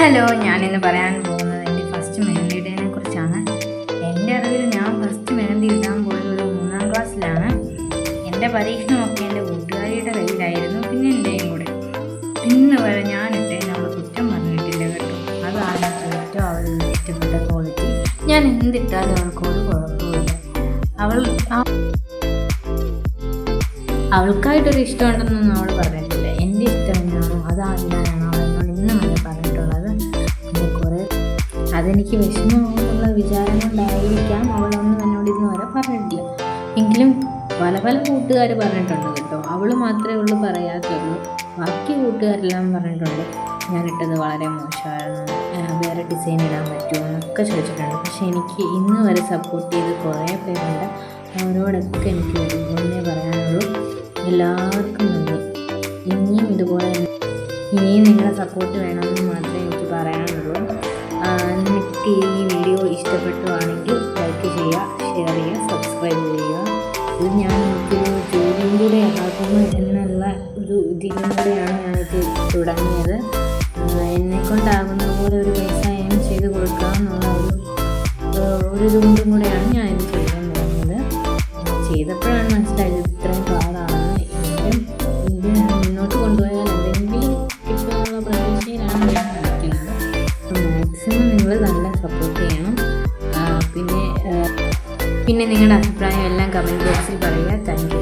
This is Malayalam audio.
ഹലോ, ഞാനിന്ന് പറയാൻ പോകുന്നത് എൻ്റെ ഫസ്റ്റ് മെഹന്തി ഡേനെ കുറിച്ചാണ്. എൻ്റെ അറിവിൽ ഞാൻ ഫസ്റ്റ് മെഹന്തി ഇടാൻ പോയത് ഒരു 3ാം ക്ലാസ്സിലാണ്. എൻ്റെ പരീക്ഷണമൊക്കെ എൻ്റെ കൂട്ടുകാരിയുടെ കയ്യിലായിരുന്നു, പിന്നെ എൻ്റെയും കൂടെ. ഇന്ന് വരെ ഞാൻ ഇട്ടേന് അവൾ കുറ്റം പറഞ്ഞിട്ടില്ല കേട്ടോ. അതാണ് ഏറ്റവും അവൾ ഇഷ്ടപ്പെട്ട ക്വാളിറ്റി. ഞാൻ എന്തിട്ടാലും അവൾക്കൊരു കുഴപ്പമില്ല. അവൾക്കായിട്ടൊരു ഇഷ്ടമുണ്ടെന്നൊന്നും അവൾ പറഞ്ഞിട്ടില്ല. എൻ്റെ ഇഷ്ടം എന്നാണോ അതായിട്ടാണ് അവൾ എന്നോട് ഇന്നും വരെ പറഞ്ഞിട്ടുള്ളത്. പിന്നെ കുറേ അതെനിക്ക് വിഷമമാണെന്നുള്ള വിചാരം കൊണ്ടായിരിക്കാം അവളൊന്നും എന്നോട് ഇന്ന് വരെ പറഞ്ഞിട്ടില്ല. എങ്കിലും പല പല കൂട്ടുകാർ പറഞ്ഞിട്ടുണ്ട് കേട്ടോ. അവൾ മാത്രമേ ഉള്ളൂ പറയാത്തുള്ളൂ. ബാക്കി കൂട്ടുകാരെല്ലാം പറഞ്ഞിട്ടുണ്ട് ഞാനിട്ടത് വളരെ മോശമായിരുന്നു, വേറെ ഡിസൈൻ ഇടാൻ പറ്റുമോ എന്നൊക്കെ ചോദിച്ചിട്ടുണ്ട്. പക്ഷെ എനിക്ക് ഇന്ന് വരെ സപ്പോർട്ട് ചെയ്ത് കുറേ പേരുണ്ട്. അവരോടൊക്കെ എനിക്ക് ഒന്നേ പറയാനുള്ളൂ, എല്ലാവർക്കും നന്ദി. ഇനിയും ഇതുപോലെ ഇനിയും നിങ്ങളുടെ സപ്പോർട്ട് വേണമെന്ന് മാത്രമേ എനിക്ക് പറയാനുള്ളൂ. നിങ്ങൾക്ക് ഈ വീഡിയോ ഇഷ്ടപ്പെട്ടുവാണെങ്കിൽ ലൈക്ക് ചെയ്യുക, ഷെയർ ചെയ്യുക, സബ്സ്ക്രൈബ് ചെയ്യുക. ഇത് ഞാൻ എനിക്കൊരു ജോലിയും കൂടെ ആകുന്നു എന്നുള്ള ഒരു ഇതിലും കൂടെയാണ് ഞാനിത് തുടങ്ങിയത്. എന്നെക്കൊണ്ടാകുന്ന പോലെ ഒരു വ്യവസായം ചെയ്ത് കൊടുക്കുക എന്നുള്ള ഒരു ഇതുകൊണ്ടും കൂടെയാണ് ഞാനിത് ചെയ്യാൻ തുടങ്ങിയത്. ചെയ്തപ്പോഴാണ് മനസ്സിലായത് ഇത്രയും പാടാണ്. ഇത് മുന്നോട്ട് കൊണ്ടുപോയാൽ എന്തെങ്കിലും കിട്ടുമെന്നുള്ള പ്രതീക്ഷയിലാണ് ഞാൻ നിൽക്കുന്നത്. മാക്സിമം നിങ്ങൾ നല്ല സപ്പോർട്ട് ചെയ്യണം. പിന്നെ നിങ്ങളുടെ അഭിപ്രായം എല്ലാം കമൻറ്റ് ബോക്സിൽ പറയുക. Thank you.